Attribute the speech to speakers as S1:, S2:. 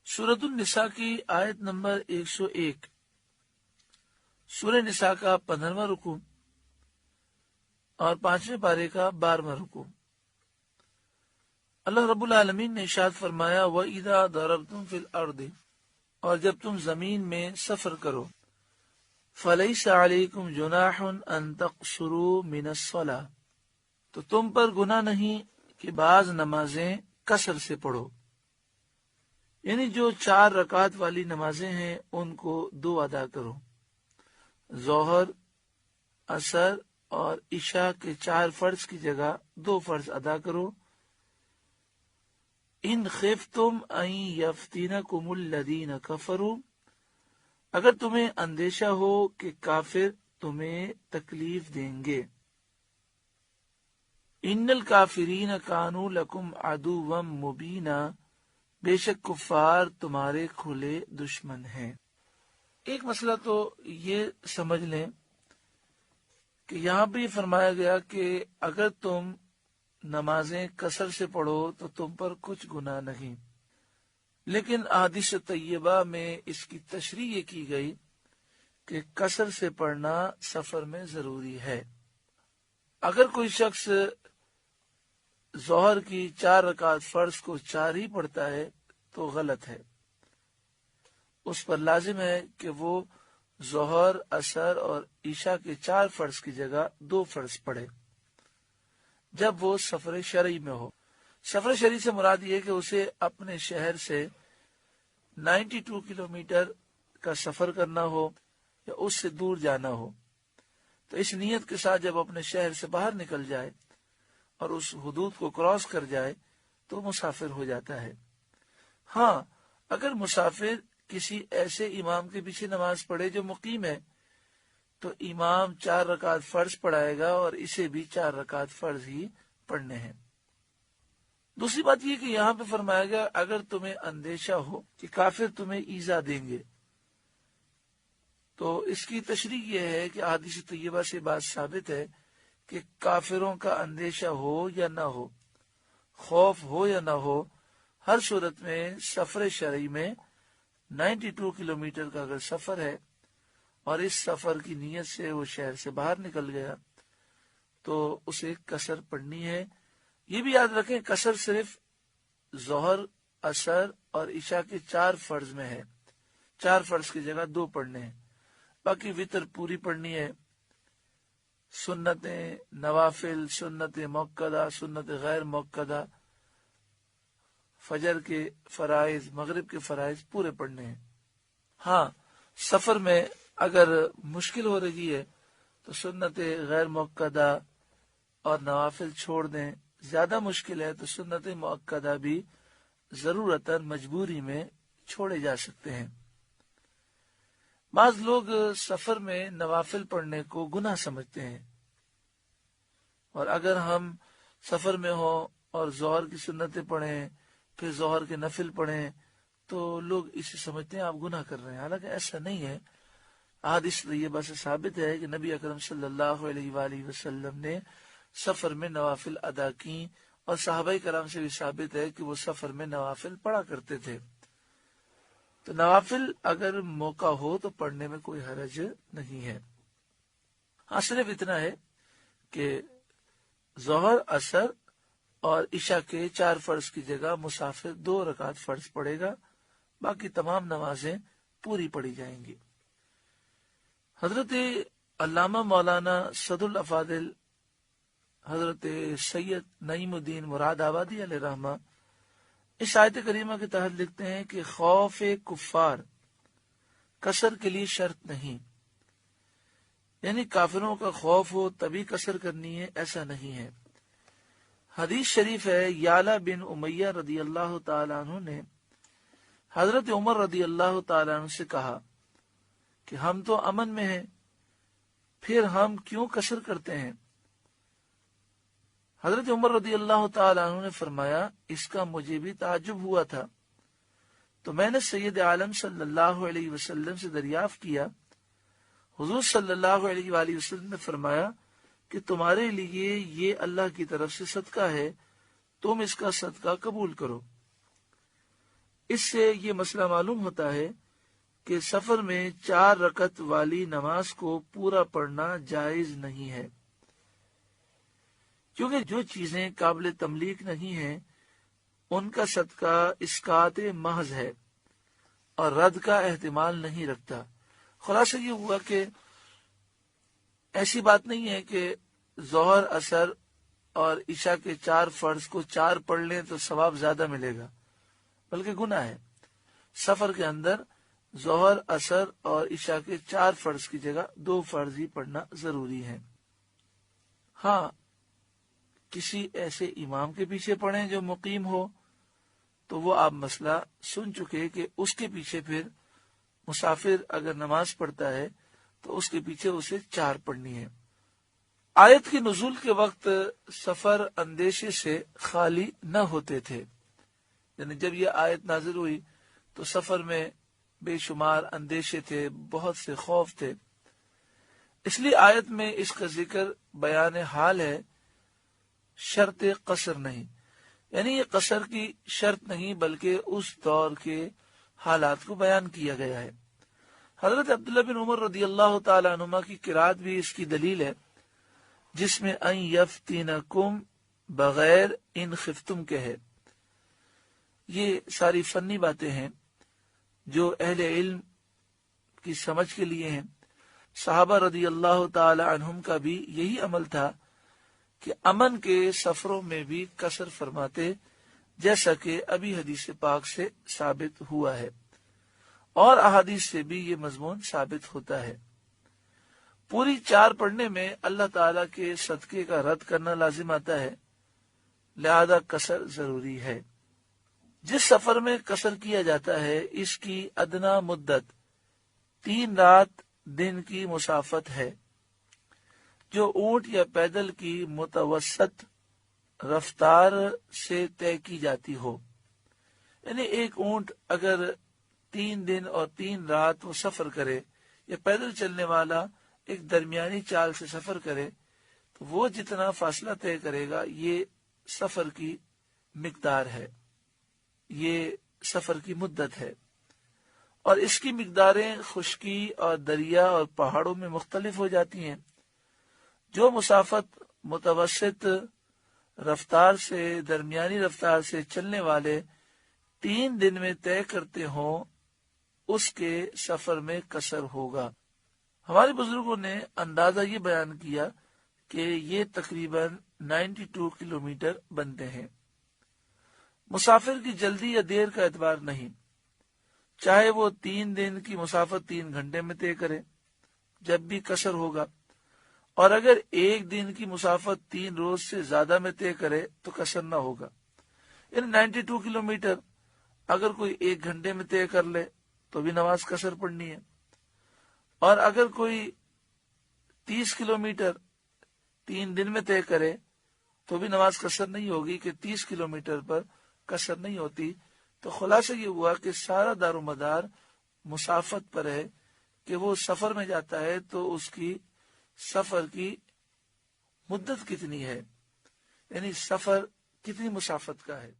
S1: سورۃ النساء کی آیت نمبر 101، سورہ نساء کا 15واں رکوع اور 5ویں پارے کا 12واں رکوع۔ اللہ رب العالمین نے ارشاد فرمایا وَإِذَا ضَرَبْتُمْ فِي الْأَرْضِ، اور جب تم زمین میں سفر کرو، فَلَيْسَ عَلَيْكُمْ جُنَاحٌ أَن تَقْصُرُوا مِنَ الصَّلَاةِ، تو تم پر گناہ نہیں کہ بعض نمازیں قصر سے پڑھو، یعنی جو 4 رکعت والی نمازیں ہیں ان کو 2 ادا کرو۔ ظہر، عصر اور عشاء کے 4 فرض کی جگہ 2 فرض ادا کرو۔ ان خفتم ان یفتنکم الذین کفروا، اگر تمہیں اندیشہ ہو کہ کافر تمہیں تکلیف دیں گے۔ ان الکافرین کانوا لکم عدوا مبینا، بے شک کفار تمہارے کھلے دشمن ہیں۔ ایک مسئلہ تو یہ سمجھ لیں کہ یہاں بھی فرمایا گیا کہ اگر تم نمازیں قصر سے پڑھو تو تم پر کچھ گناہ نہیں، لیکن احادیث طیبہ میں اس کی تشریح یہ کی گئی کہ قصر سے پڑھنا سفر میں ضروری ہے۔ اگر کوئی شخص ظہر کی 4 رکعت فرض کو 4 ہی پڑھتا ہے تو غلط ہے، اس پر لازم ہے کہ وہ ظہر، عصر اور عشاء کے 4 فرض کی جگہ 2 فرض پڑھے جب وہ سفر شرعی میں ہو۔ سفر شرعی سے مراد یہ کہ اسے اپنے شہر سے 92 کلومیٹر کا سفر کرنا ہو یا اس سے دور جانا ہو، تو اس نیت کے ساتھ جب اپنے شہر سے باہر نکل جائے اور اس حدود کو کراس کر جائے تو مسافر ہو جاتا ہے۔ ہاں، اگر مسافر کسی ایسے امام کے پیچھے نماز پڑھے جو مقیم ہے تو امام 4 رکعت فرض پڑھائے گا اور اسے بھی 4 رکعت فرض ہی پڑھنے ہیں۔ دوسری بات یہ کہ یہاں پہ فرمایا گیا اگر تمہیں اندیشہ ہو کہ کافر تمہیں ایذا دیں گے، تو اس کی تشریح یہ ہے کہ احادیث طیبہ سے بات ثابت ہے کہ کافروں کا اندیشہ ہو یا نہ ہو، خوف ہو یا نہ ہو، ہر صورت میں سفر شرعی میں 92 کلومیٹر کا اگر سفر ہے اور اس سفر کی نیت سے وہ شہر سے باہر نکل گیا تو اسے قصر پڑھنی ہے۔ یہ بھی یاد رکھیں قصر صرف ظہر، عصر اور عشاء کے 4 فرض میں ہے، 4 فرض کی جگہ 2 پڑھنے ہیں، باقی وتر پوری پڑھنی ہے۔ سنتیں، نوافل، سنت مؤکدہ، سنت غیر مؤکدہ، فجر کے فرائض، مغرب کے فرائض پورے پڑھنے ہیں۔ ہاں، سفر میں اگر مشکل ہو رہی ہے تو سنت غیر مؤکدہ اور نوافل چھوڑ دیں، زیادہ مشکل ہے تو سنت مؤکدہ بھی ضرورتاً مجبوری میں چھوڑے جا سکتے ہیں۔ بعض لوگ سفر میں نوافل پڑھنے کو گناہ سمجھتے ہیں، اور اگر ہم سفر میں ہوں اور ظہر کی سنتیں پڑھیں پھر ظہر کے نفل پڑھیں تو لوگ اسے سمجھتے ہیں آپ گناہ کر رہے ہیں، حالانکہ ایسا نہیں ہے۔ احادیث طیبہ سے ثابت ہے کہ نبی اکرم صلی اللہ علیہ وآلہ وسلم نے سفر میں نوافل ادا کی، اور صحابہ کرام سے بھی ثابت ہے کہ وہ سفر میں نوافل پڑھا کرتے تھے۔ تو نوافل اگر موقع ہو تو پڑھنے میں کوئی حرج نہیں ہے۔ ہاں، صرف اتنا ہے کہ ظہر، عصر اور عشاء کے 4 فرض کی جگہ مسافر 2 رکعت فرض پڑھے گا، باقی تمام نمازیں پوری پڑھی جائیں گی۔ حضرت علامہ مولانا صدر الافاضل حضرت سید نعیم الدین مراد آبادی علیہ رحمہ اس آیت کریمہ کے تحت لکھتے ہیں کہ خوف کفار قصر کے لیے شرط نہیں، یعنی کافروں کا خوف ہو تبھی قصر کرنی ہے، ایسا نہیں ہے۔ حدیث شریف ہے یعلا بن امیہ رضی اللہ تعالیٰ عنہ نے حضرت عمر رضی اللہ تعالیٰ عنہ سے کہا کہ ہم تو امن میں ہیں، پھر ہم کیوں قصر کرتے ہیں؟ حضرت عمر رضی اللہ تعالیٰ عنہ نے فرمایا اس کا مجھے بھی تعجب ہوا تھا، تو میں نے سید عالم صلی اللہ علیہ وسلم سے دریافت کیا۔ حضور صلی اللہ علیہ وآلہ وسلم نے فرمایا کہ تمہارے لیے یہ اللہ کی طرف سے صدقہ ہے، تم اس کا صدقہ قبول کرو۔ اس سے یہ مسئلہ معلوم ہوتا ہے کہ سفر میں 4 رکعت والی نماز کو پورا پڑھنا جائز نہیں ہے، کیونکہ جو چیزیں قابل تملیک نہیں ہیں ان کا صدقہ اسقاط محض ہے اور رد کا احتمال نہیں رکھتا۔ خلاصہ یہ ہوا کہ ایسی بات نہیں ہے کہ ظہر، عصر اور عشاء کے 4 فرض کو 4 پڑھ لیں تو ثواب زیادہ ملے گا، بلکہ گناہ ہے۔ سفر کے اندر ظہر، عصر اور عشاء کے 4 فرض کی جگہ 2 فرض ہی پڑھنا ضروری ہے۔ ہاں، کسی ایسے امام کے پیچھے پڑھیں جو مقیم ہو تو وہ آپ مسئلہ سن چکے کہ اس کے پیچھے پھر مسافر اگر نماز پڑھتا ہے تو اس کے پیچھے اسے 4 پڑھنی ہے۔ آیت کی نزول کے وقت سفر اندیشے سے خالی نہ ہوتے تھے، یعنی جب یہ آیت نازل ہوئی تو سفر میں بے شمار اندیشے تھے، بہت سے خوف تھے، اس لیے آیت میں اس کا ذکر بیان حال ہے، شرط قصر نہیں، یعنی یہ قصر کی شرط نہیں بلکہ اس دور کے حالات کو بیان کیا گیا ہے۔ حضرت عبداللہ بن عمر رضی اللہ تعالی عنہما کی قرات بھی اس کی دلیل ہے، جس میں ان یفتنکم بغیر ان خفتم کے ہے۔ یہ ساری فنی باتیں ہیں جو اہل علم کی سمجھ کے لیے ہیں۔ صحابہ رضی اللہ تعالی عنہم کا بھی یہی عمل تھا کہ امن کے سفروں میں بھی قصر فرماتے، جیسا کہ ابھی حدیث پاک سے ثابت ہوا ہے، اور احادیث سے بھی یہ مضمون ثابت ہوتا ہے۔ پوری 4 پڑھنے میں اللہ تعالی کے صدقے کا رد کرنا لازم آتا ہے، لہذا قصر ضروری ہے۔ جس سفر میں قصر کیا جاتا ہے اس کی ادنا مدت 3 رات دن کی مسافت ہے، جو اونٹ یا پیدل کی متوسط رفتار سے طے کی جاتی ہو۔ یعنی ایک اونٹ اگر 3 دن اور 3 رات وہ سفر کرے، یا پیدل چلنے والا ایک درمیانی چال سے سفر کرے، تو وہ جتنا فاصلہ طے کرے گا یہ سفر کی مقدار ہے، یہ سفر کی مدت ہے، اور اس کی مقداریں خشکی اور دریا اور پہاڑوں میں مختلف ہو جاتی ہیں۔ جو مسافت متوسط رفتار سے درمیانی رفتار سے چلنے والے 3 دن میں طے کرتے ہوں اس کے سفر میں قصر ہوگا۔ ہمارے بزرگوں نے اندازہ یہ بیان کیا کہ یہ تقریباً 92 کلومیٹر بنتے ہیں۔ مسافر کی جلدی یا دیر کا اعتبار نہیں، چاہے وہ 3 دن کی مسافت 3 گھنٹے میں طے کرے، جب بھی قصر ہوگا، اور اگر 1 دن کی مسافت 3 روز سے زیادہ میں طے کرے تو قصر نہ ہوگا۔ یعنی 92 کلومیٹر اگر کوئی 1 گھنٹے میں طے کر لے تو بھی نماز قصر پڑھنی ہے، اور اگر کوئی 30 کلومیٹر 3 دن میں طے کرے تو بھی نماز قصر نہیں ہوگی، کہ 30 کلومیٹر پر قصر نہیں ہوتی۔ تو خلاصہ یہ ہوا کہ سارا دار و مدار مسافت پر ہے، کہ وہ سفر میں جاتا ہے تو اس کی سفر کی مدت کتنی ہے، یعنی سفر کتنی مسافت کا ہے۔